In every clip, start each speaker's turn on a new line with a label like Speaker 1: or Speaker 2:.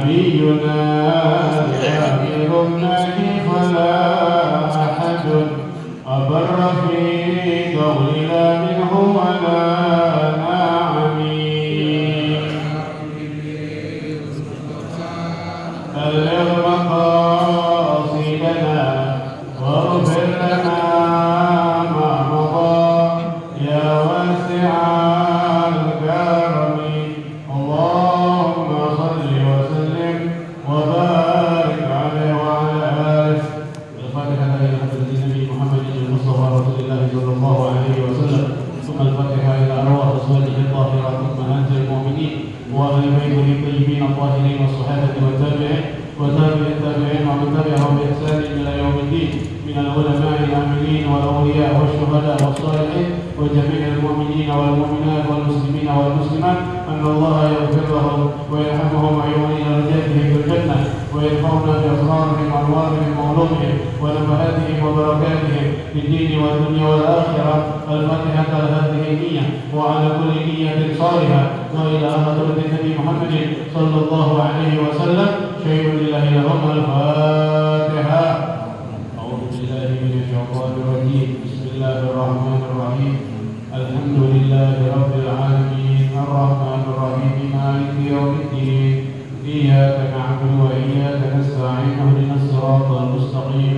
Speaker 1: نبينا آخر النهي فلا أحد أبر في قولنا منه ولا نعم بلغ مقاصدنا واغفر لنا ما مضى يا واسع الكرم اللهم صل وسلم وبارك عليه وعلى آله. الفاتحة إلى حضرة النبي محمد المصطفى رسول الله صلى الله عليه وسلم، ثم الفاتحة إلى أرواح أزواجه الطاهرات أمهات المؤمنين وأهل بيته الطيبين الطاهرين والصحابة والتابعين وتابع التابعين ومن تبعهم بإحسان إلى يوم الدين من العلماء العاملين والأولياء والشهداء والصالحين وجميع المؤمنين والمؤمنات والمسلمين والمسلمات أن الله يغفر لهم ويرحمهم ويعين درجاتهم في الجنة ويرفعنا بأسرارهم وأنوارهم وعلومهم ونفحاتهم وبركاتهم في الدين والدنيا والآخرة. الفاتحة لهذه النية وعلى كل نية صالحة وإلى حضرة النبي محمد صلى الله عليه وسلم. شيء لله لهم. الفاتحة. أعوذ بالله من الشيطان الرجيم. بسم الله الرحمن الرحيم. الحمد لله رب العالمين الرحمن الرحيم مالك يوم الدين إياك نعبد وإياك نستعين اهدنا الصراط المستقيم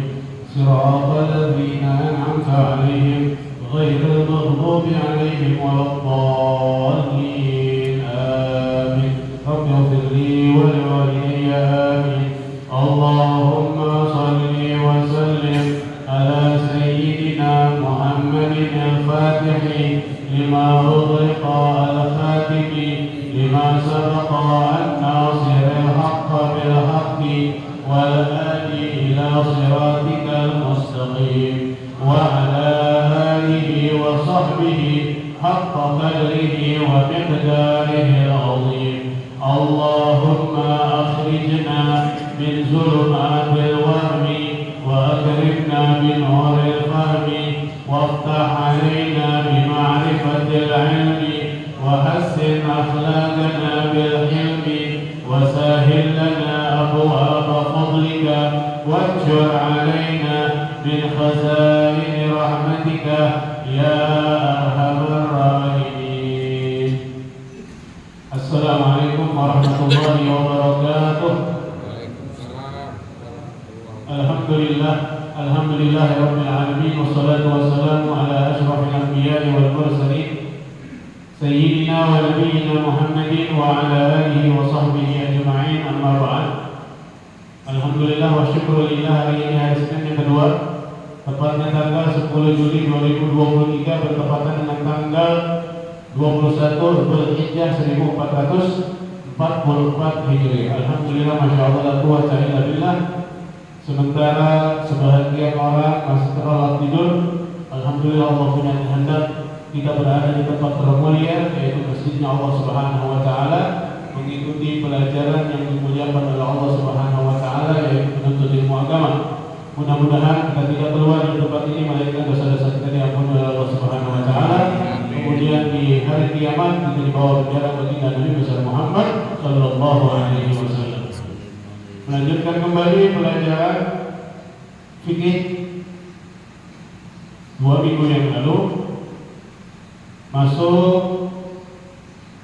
Speaker 1: صراط الذين أنعمت عليهم غير المغضوب عليهم ولا الضالين آمين. رب اغفر لي ولوالدي آمين. اللهم صل وسلم على سيدنا محمد الفاتح لما أغلق الخاتم لما سبق الناصر الحق بالحق والهادي إلى صراطك المستقيم وعلى آله وصحبه حق قدره ومقداره العظيم. اللهم أخرجنا من ظلمات الوهم وأكرمنا بنور الفهم وافتح علينا بمعرفة العلم وحسن أخلاقنا بالحلم وسهل لنا أبواب فضلك وانشر علينا من خزائن رحمتك يا أرحم الراحمين. السلام عليكم ورحمة الله وبركاته. الحمد لله رب العالمين والصلاة والسلام على أشرف الأنبياء والمرسلين سيدنا ونبينا محمد وعلى آله وصحبه أجمعين. أما بعد. Alhamdulillah wa syukur lillah, hari ini hari Senin yang kedua, tepatnya tanggal 10 Juli 2023 bertepatan dengan tanggal 21 Dzulhijjah 1444 Hijri. Alhamdulillah, masya Allah, la quwwata illa billah. Sementara sebahagian orang masih terlelap tidur, alhamdulillah Allah punya kehendak kita berada di tempat termulia yaitu masjidnya Allah Subhanahu wa taala, mengikuti pelajaran yang dimuliakan oleh Allah Subhanahu wa taala yaitu menuntut ilmu agama. Mudah-mudahan kita tidak keluar dari tempat ini melainkan dosa-dosa kita diampuni oleh Allah Subhanahu wa taala. Kemudian di hari kiamat kita dibawa berjalan baginda Nabi besar Muhammad sallallahu alaihi wasallam. Melanjutkan kembali pelajaran fikih 2 minggu yang lalu, masuk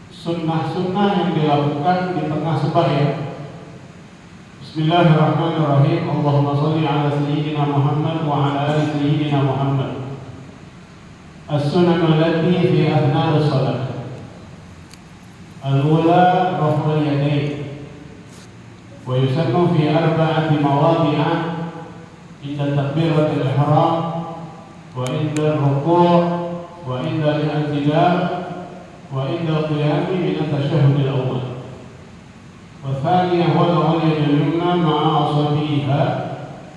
Speaker 1: sunnah-sunnah yang dilakukan di tengah sembahyang. Bismillahirrahmanirrahim. Allahumma shalli ala sayyidina Muhammad wa ala ali sayyidina Muhammad. As-sunan allati fi athna as-salat. Al-ula raf'ul yadayn. Wa yusannu fi arba'ati mawadi'a inda takbiratul ihram wa inda ar-ruku' wa inda al-i'tidal wa inda qiyami min at-tashahhud al-awwal. والثانية وضع اليد اليمنى مع أصابعها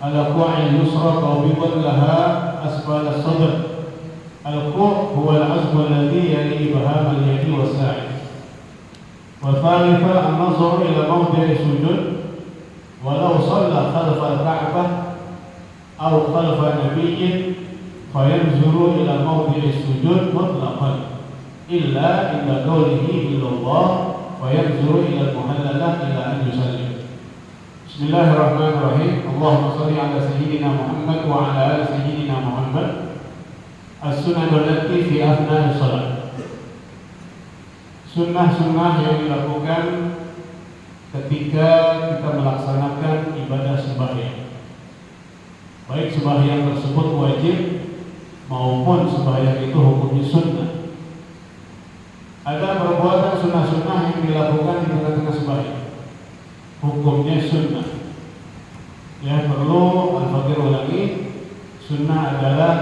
Speaker 1: على كوع اليسرى قابضا لها أسفل الصدر. الكوع هو العزم الذي يلي إبهام اليد والساعد. والثالثة النظر إلى موضع السجود ولو صلى خلف الكعبة أو خلف نبي فينظر إلى موضع السجود مطلقا إلا عند قوله إلا الله وينظر إلى المهللة إلى أن يسلم. Bismillahirrahmanirrahim. Allahumma shalli ala sayyidina Muhammad wa ala ali sayyidina Muhammad. As-sunnah allati fi afna'is shalah. Sunnah-sunnah yang dilakukan ketika kita melaksanakan ibadah sembahyang. Baik sembahyang tersebut wajib maupun sembahyang itu hukumnya sunnah. Ada perbuatan sunnah-sunnah yang dilakukan di tengah-tengah sembahyang, hukumnya sunnah. Ya, perlu al-fakir ulangi. Sunnah adalah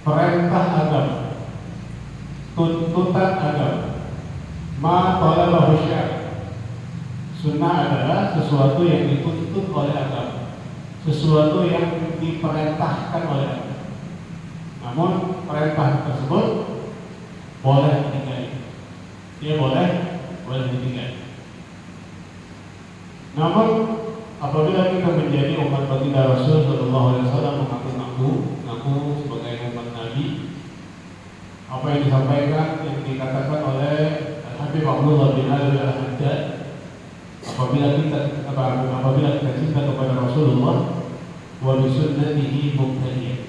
Speaker 1: perintah agama, tuntutan agama. Ma talabahu syari'. Sunnah adalah sesuatu yang dituntut oleh agama, sesuatu yang diperintahkan oleh agama. Namun perintah tersebut boleh ditinggali. Dia boleh ditinggali. Namun apabila kita menjadi umat baginda Rasul sallallahu alaihi wasallam, mengaku sebagai umat Nabi, apa yang disampaikan, yang dikatakan oleh Habib Abdullah bin Ali al-Haddad, apabila kita cinta kepada Rasulullah, wa bi sunnatihi muqtadiyah.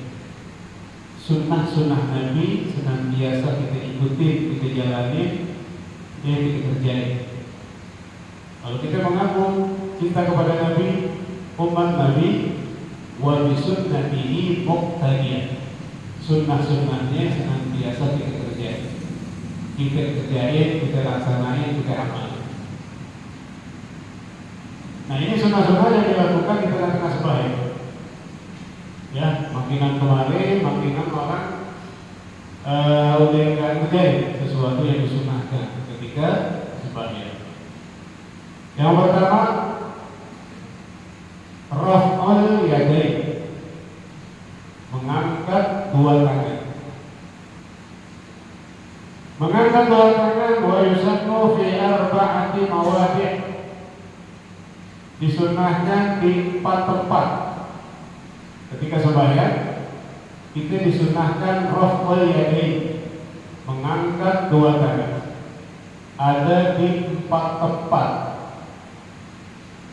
Speaker 1: Sunnah Nabi senantiasa kita ikuti, kita jalani, dan kita kerjain. Kalau kita mengaku cinta kepada Nabi, umat Nabi, wa bi sunnatihi muqtadiyah. Sunnah-sunnahnya senantiasa kita kerjain. Kita laksanain, kita amalin. Nah, ini sunnah-sunnah yang dilakukan di tengah-tengah sembahyang. Ya, makinan kemarin, makinan orang udah nggak kerjain sesuatu yang disunahkan ketika sembahyang. Yang pertama, raf'ul yadain, mengangkat dua tangan. Mengangkat dua tangan, wa yusannu fi arba'ati mawadi', disunahkan di 4 tempat. Ketika sembahyang, kita disunahkan raf'ul yadain, mengangkat dua tangan. Ada di 4 tempat.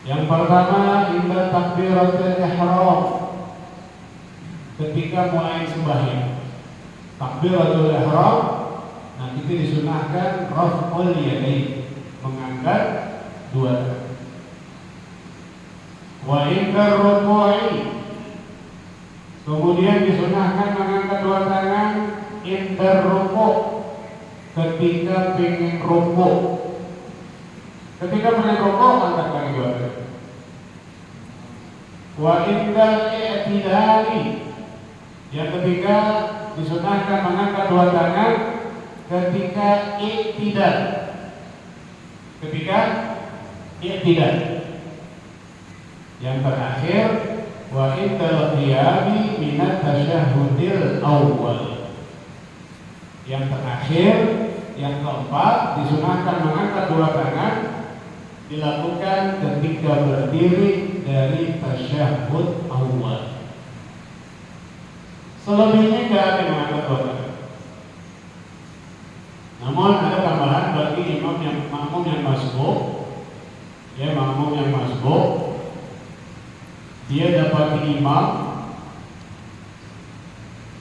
Speaker 1: Yang pertama, inda takbiratul ihram, ketika mulai sembahyang. Takbiratul ihram, nah kita disunahkan raf'ul yadain, mengangkat dua tangan. Wa inda ruku'i, kemudian disunahkan mengangkat dua tangan inda ruku', ketika ingin ruku'. Ketika ingin ruku', angkat kaki dua tangan. Wa inda i'tidali, yang ketiga disunahkan mengangkat dua tangan ketika i'tidal. Yang terakhir, wa indal qiyami minat tasyahudil awal. Yang terakhir, yang keempat, disunahkan mengangkat dua tangan dilakukan ketika berdiri dari tasyahud awal. Selebihnya tidak ada yang mengangkat dua tangan. Namun ada tambahan bagi makmum yang masbuk. Ya, makmum yang masbuk, dia dapat imam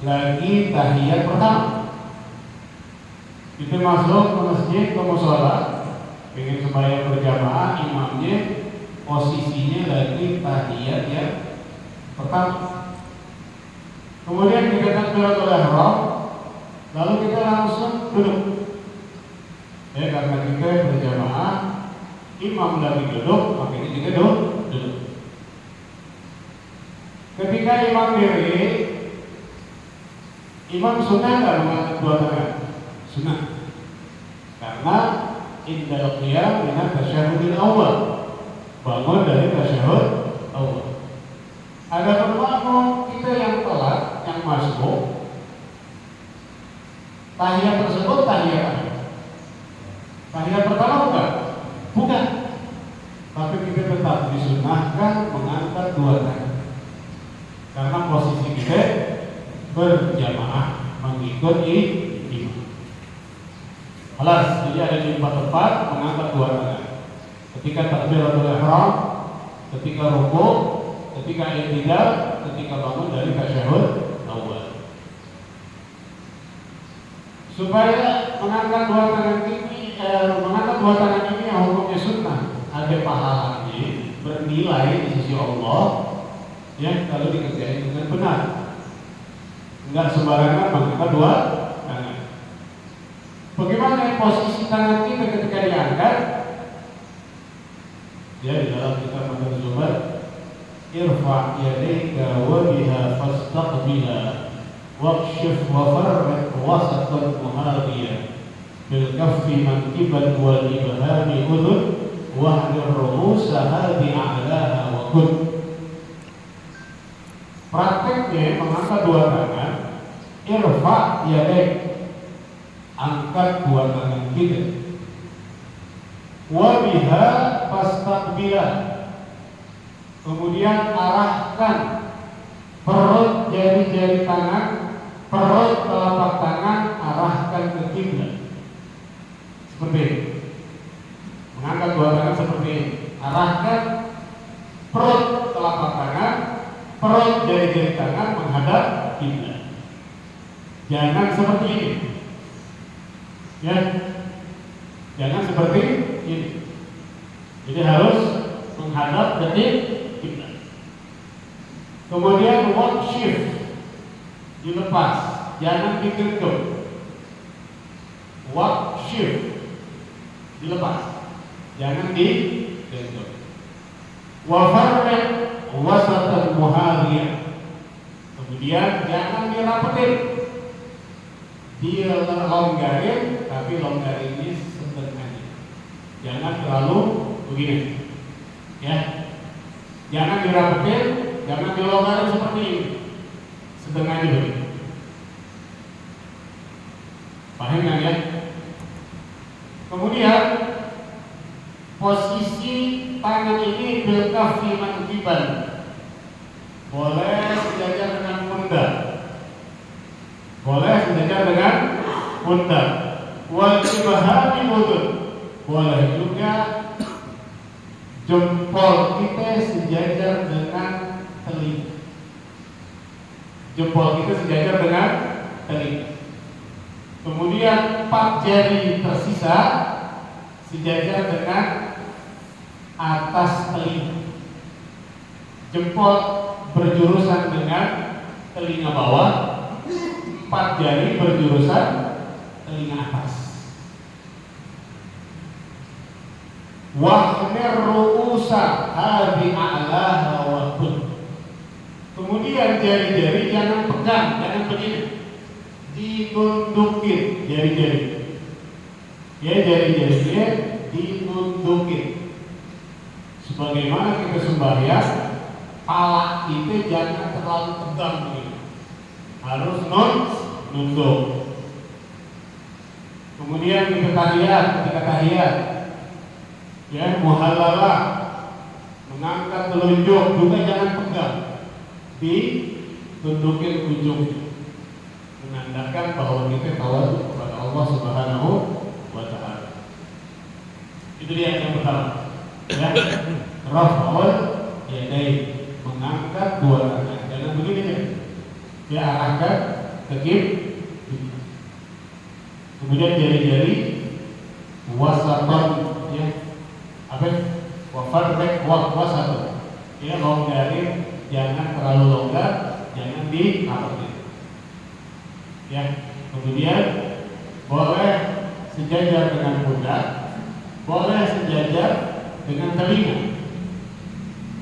Speaker 1: lagi tahiyat pertama. Kita masuk ke masjid, ke mushola, ingin sembahyang berjamaah, imamnya posisinya lagi tahiyat yang pertama. Kemudian kita takbiratul ihram, lalu kita langsung duduk. Ya, karena kita berjamaah, imam lagi duduk, makanya kita duduk. Ketika imam diri, imam sunnah nggak mengangkat dua tangan? Sunnah. Karena indal qiyam minat tasyahudil awal, bangun dari tasyahud awal. Ada makmum kita yang telat, yang masbuk, tahiyat tersebut tahiyat apa? Tahiyat pertama bukan. Tapi kita tetap disunahkan mengangkat dua tangan, karena posisi kita berjamaah mengikuti imam. Alas, jadi ada di 4 tempat mengangkat dua tangan. ketika takbiratul ihram, ketika rukuk, ketika i'tidal, ketika bangun dari tasyahud awal. Supaya mengangkat dua tangan ini yang hukumnya sunnah, ada pahalanya, bernilai di sisi Allah, ya kalau dikerjain dengan benar. Enggak sembarangan mengangkat dua tangan. Bagaimana posisi tangan kita ketika diangkat? Ya, di dalam kitab Madan Zubar, irfa' yadayka wa biha fastaqbila waqshif wa farriq wasatan muhadiya bil kaffi mankiban wal ibhami udhun wahdir ru'usa hadi a'laha wa kun. Prakteknya mengangkat dua tangan, irfa' yadayk, angkat dua tangan kita, wa biha fastaqbila, kemudian arahkan perut jari-jari tangan, perut telapak tangan arahkan ke kiblat. Seperti ini. Mengangkat dua tangan seperti ini. Arahkan perut telapak tangan, perut jari-jari tangan menghadap kiblat. Jangan seperti ini. Ya. Jangan seperti ini. Jadi harus menghadap ke kiblat. Kemudian walk shift, dilepas, jangan digenggam. Walk shift, dilepas, jangan digenggam. Wa farriq wasatan muhadiyah, kemudian jangan dirapetin, dia longgarin, tapi longgarinnya setengahnya, jangan terlalu begini, ya, jangan dirapetin, jangan dilonggarin seperti ini, setengahnya begini. Paham kan ya? Kemudian posisi tangan ini bil kaffi mankiban, boleh sejajar dengan pundak, boleh sejajar dengan pundak. Wal ibhami udhun, boleh juga jempol kita sejajar dengan telinga. Jempol kita sejajar dengan telinga. Kemudian 4 jari tersisa sejajar dengan atas telinga. Jempol berjurusan dengan telinga bawah, 4 jari berjurusan telinga atas. Wahmir ru'usa hadi a'laha wa kun. Kemudian jari-jari jangan pegang, jangan begini, ditundukin jari-jari. Ya, jari-jarinya ditundukin. Sebagaimana kita sembahyang, pala itu jangan terlalu tegang begini, harus nunduk. Kemudian kita tahiyat, ya, muhallalah, mengangkat telunjuk juga jangan pegang, ditundukin ujungnya, menandakan bahwa kita tawadhu kepada Allah Subhanahu wa Ta'ala. Itu dia yang pertama, ya. Raf'ul yadain, mengangkat dua tangan, jangan begini ya, dia arahkan ke kiblat. Kemudian jari-jari wasatan, ya, apa? Wafarrek wasatan, ya, longgarin, jangan terlalu longgar, jangan dirapetin. Ya, kemudian boleh sejajar dengan pundak, boleh sejajar dengan telinga.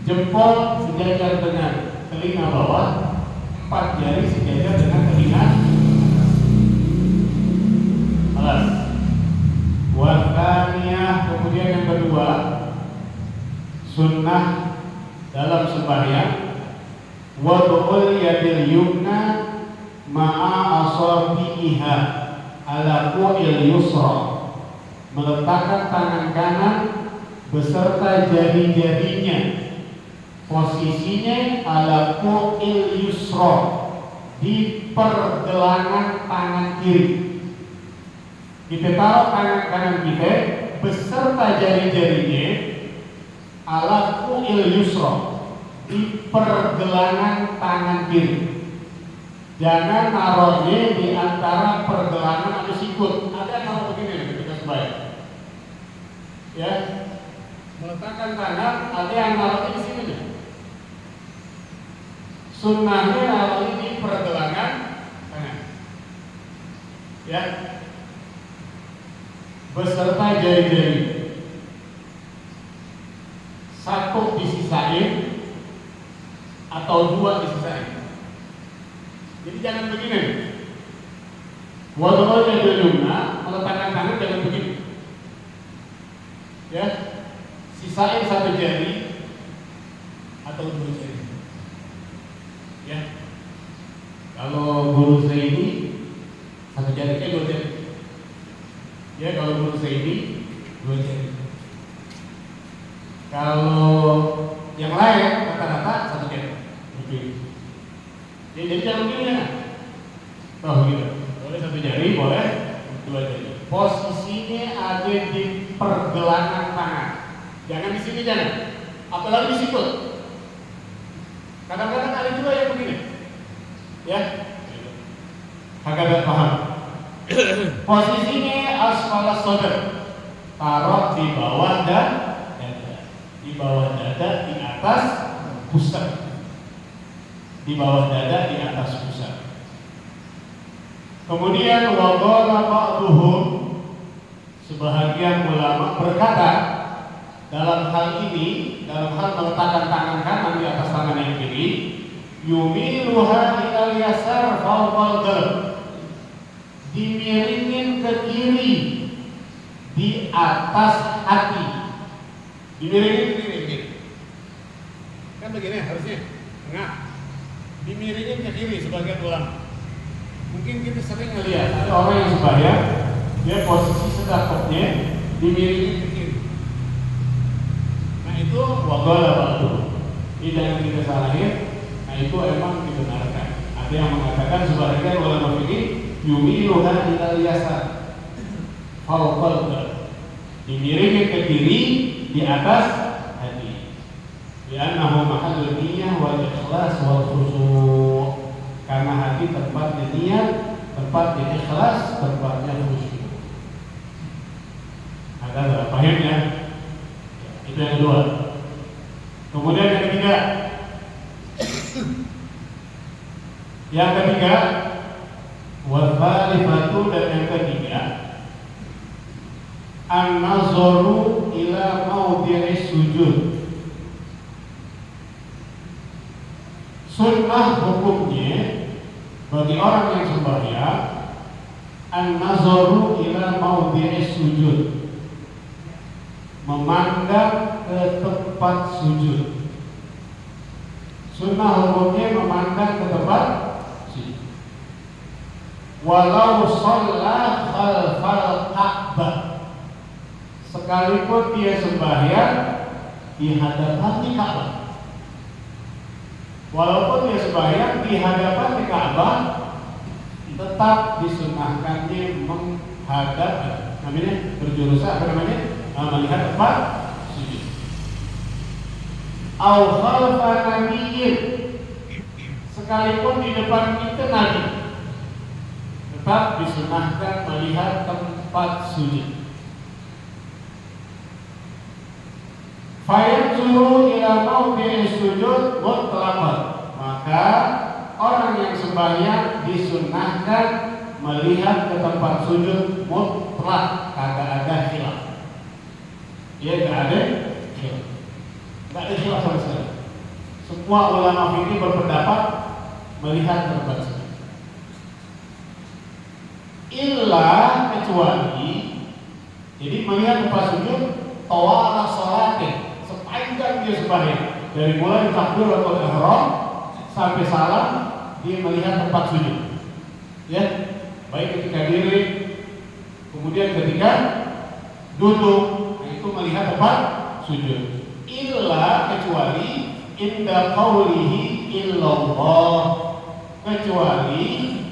Speaker 1: Jempol sejajar dengan telinga bawah, 4 jari sejajar dengan telinga atas. Wataniyah, kemudian yang kedua, sunnah dalam sembahyang, wad'ul yadil yumna ma'a asabiha ala qu'il yusra, meletakkan tangan kanan beserta jari-jarinya, posisinya ala qu'il yusra, di pergelangan tangan kiri. Kita tahu tangan kanan kita beserta jari-jarinya ala fu'il yusra, di pergelangan tangan kiri. Jangan naruhnya di antara pergelangan atau sikut. Ada yang naruh begini ketika sembahyang. Ya, meletakkan tangan, ada yang naruhnya di sini nih. Sunnahnya naruhnya di pergelangan tangan. Ya, beserta jari-jari. Satu disisain atau dua disisain. Jadi jangan begini. Wadul yaduluna, meletakkan tangan jangan begini. Ya, sisain satu jari atau dua jari. Ya, kalau guru saya ini satu jari, dua jari. Ya, kalau guru saya ini dua jari. Kalau yang lain rata-rata satu jari. Ya, jadi jangan begini ya. Oh gitu. Boleh satu jari, boleh dua jari. Posisinya ada di pergelangan tangan. Jangan di sini, jangan. Apalagi di sikut. Kadang-kadang ada juga yang begini. Ya. Agak paham. Posisinya asfala sodar. Taruh di bawah dada. Di bawah dada, di atas pusat. Di bawah dada, di atas pusat. Kemudian waqala ba'duhum, sebahagian ulama berkata dalam hal ini, dalam hal meletakkan tangan kanan di atas tangan yang kiri, yumiluha ilal yasar fawqal qalb, dimiringin ke kiri di atas hati. Dimiringin ke kiri begini. Kan begini harusnya tengah. Dimiringin ke kiri sebagian ulama. Mungkin kita sering melihat ada orang yang sembahyang, dia posisi sedekahnya dimiringin ke kiri. Nah itu waqala ba'du. Ini jangan kita salahin. Nah itu emang dibenarkan. Ada yang mengatakan sebagian ulama fikih yumiluha ilal yasar fawqal qalb, dimiringin ke kiri di atas hati. Li'annahu mahallul niyyah wal ikhlas wal khusyu'. Karena hati tempatnya niat, tempatnya ikhlas, tempatnya khusyuk. Ada paham ya? Itu yang kedua. Kemudian yang ketiga. Yang ketiga, wal thalithatu, dan yang ketiga, an-nazaru ila mawdi'is sujud. Sunnah hukumnya bagi orang yang sembahyang, an-nazaru ila mawdi'is sujud, memandang ke tempat sujud. Sunnah hukumnya memandang ke tempat sujud. Walau shalla khalfal Ka'bah, sekalipun dia sembahyang di hadapan di Ka'bah. Walaupun dia sembahyang di hadapan di Ka'bah, tetap disunahkannya menghadap, namanya berjurusan melihat tempat sujud. Au khalfa nabiyyin, sekalipun di depan kita Nabi, tetap disunahkan melihat tempat sujud. Fayanzuru ila mawdi'is sujud mutlaqan, maka orang yang sembahyang disunahkan melihat ke tempat sujud mutlak, kagak ada khilaf. Ya, nggak ada khilaf, nggak ada khilaf sama sekali. Semua ulama fikih berpendapat melihat ke tempat sujud. Illa, kecuali, jadi melihat tempat sujud tawala salatih, sepanjang dia sembahyang, dari mulai takbiratul ihram sampai salam, dia melihat tempat sujud. Ya, baik ketika diri, kemudian ketika duduk, itu melihat tempat sujud. Illa, kecuali inda qawlihi illallah, kecuali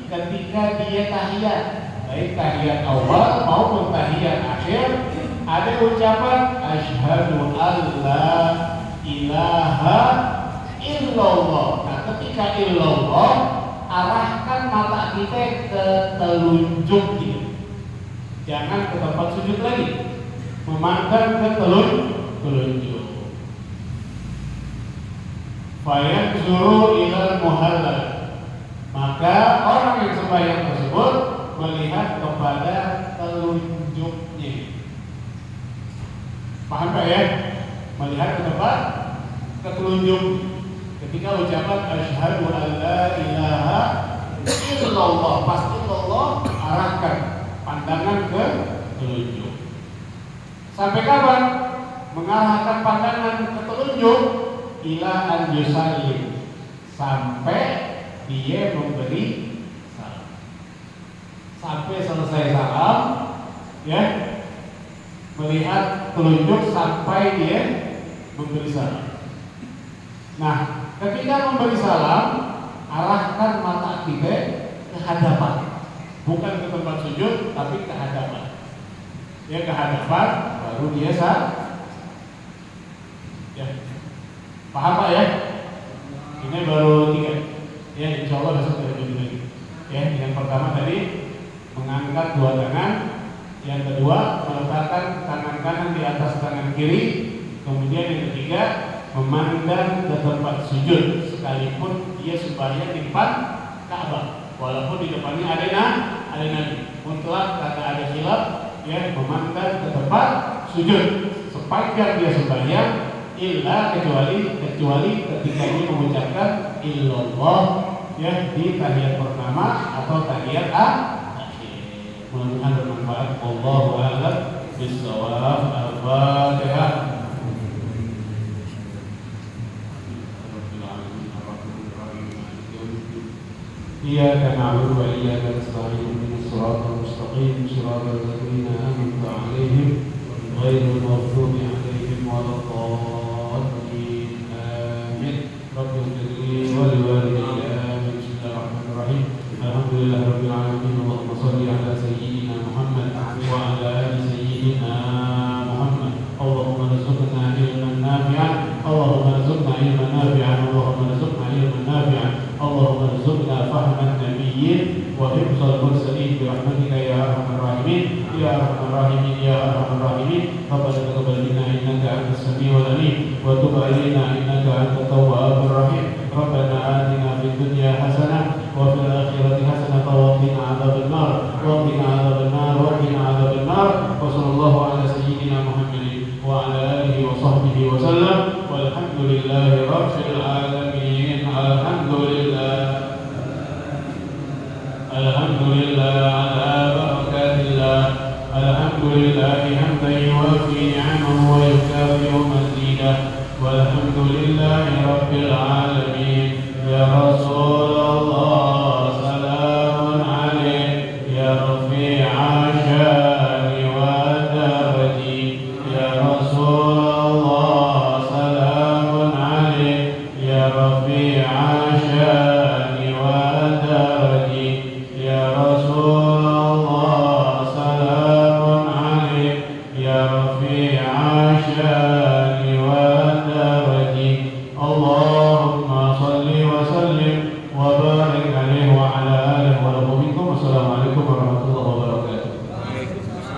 Speaker 1: ketika dia tahiyat, baik tahiyat awal maupun tahiyat akhir, ada ucapan asyhadu alla ilaha illallah. Nah, ketika illallah, arahkan mata kita ke telunjuk kita. Jangan ke tempat sujud lagi. Memandang ke telunjuk. Fayanzuru ilal muhallal. Maka orang yang sembahyang tersebut melihat kepada telunjuknya. Paham Pak ya? Melihat ke tempat ke telunjuk. Ketika ucapan asyhadu alla ilaha illallah, pasti Allah arahkan pandangan ke telunjuk. Sampai kapan mengarahkan pandangan ke telunjuk? Ila an yusallim, sampai dia memberi salam. Sampai selesai salam, ya, melihat telunjuk sampai dia memberi salam. Nah, ketika memberi salam, arahkan mata kita ke hadapan, bukan ke tempat sujud, tapi ke hadapan. Ya, ke hadapan, baru dia salam. Ya, paham Pak ya? Ini baru 3. Ya, insya Allah besok kita lanjut lagi. Ya, yang pertama tadi mengangkat 2 tangan, yang kedua meletakkan tangan kanan di atas tangan kiri, kemudian yang ketiga memandang ke tempat sujud sekalipun dia sembahyang di depan Ka'bah, walaupun di depannya ada Nabi. Mutlak kata ada khilaf, ya, memandang ke tempat sujud sepanjang dia sembahyang, illa kecuali ketika dia mengucapkan illallah, ya, di tahiyat pertama atau tahiyat akhir. Mudah-mudahan bermanfaat. Wallahu a'lam bishawab. Al-Fatihah. Iyyaka na'budu wa iyyaka nasta'in. Ihdinas siratal mustaqim, siratal ladzina an'amta 'alaihim ghairil maghdubi 'alaihim waladdallin. Amin. Rabbi ighfirli wa liwalidayya. Bismillahirrahmanirrahim. Alhamdulillahirabbil alamin. Allahumma shalli ala sayyidina Muhammad wa ala ali sayyidina Muhammad. Allahumma rzuqna ilman nafi'an. Allahumma rzuqna ilman nafi'an. Allahumma rzuqna ilman nafi'an. Allahumma rzuqna fahman nabiyyin wa hifdzal mursalin bi rahmatika ya arhamar rahimin ya arhamar rahimin ya arhamar rahimin. Rabbana taqabbal minna innaka antas samiul alim wa tub alaina innaka antat tawwabur rahim. Rabbana atina fid dunya hasanah wa fil akhirati hasanah wa qina adzaban nar wa qina adzaban nar wa qina adzaban nar. Wa sallallahu ala sayyidina Muhammadin wa ala alihi wa sahbihi wa sallam. Walhamdulillahi rabbil alamin. Alhamdulillah ala barakatillah. Alhamdulillah hamdan yuwafi ni'amahu wa yukafi'u mazidah. Walhamdulillahi rabbil alamin. Ya Rasulullah salamun alaik ya rafi'a syani wa darajati. Ya Rasulullah salamun alaik ya rafi'a syani wa darajati. Ya Rasulullah salamun alaik ya rafi'a syani wa darajati. Allahumma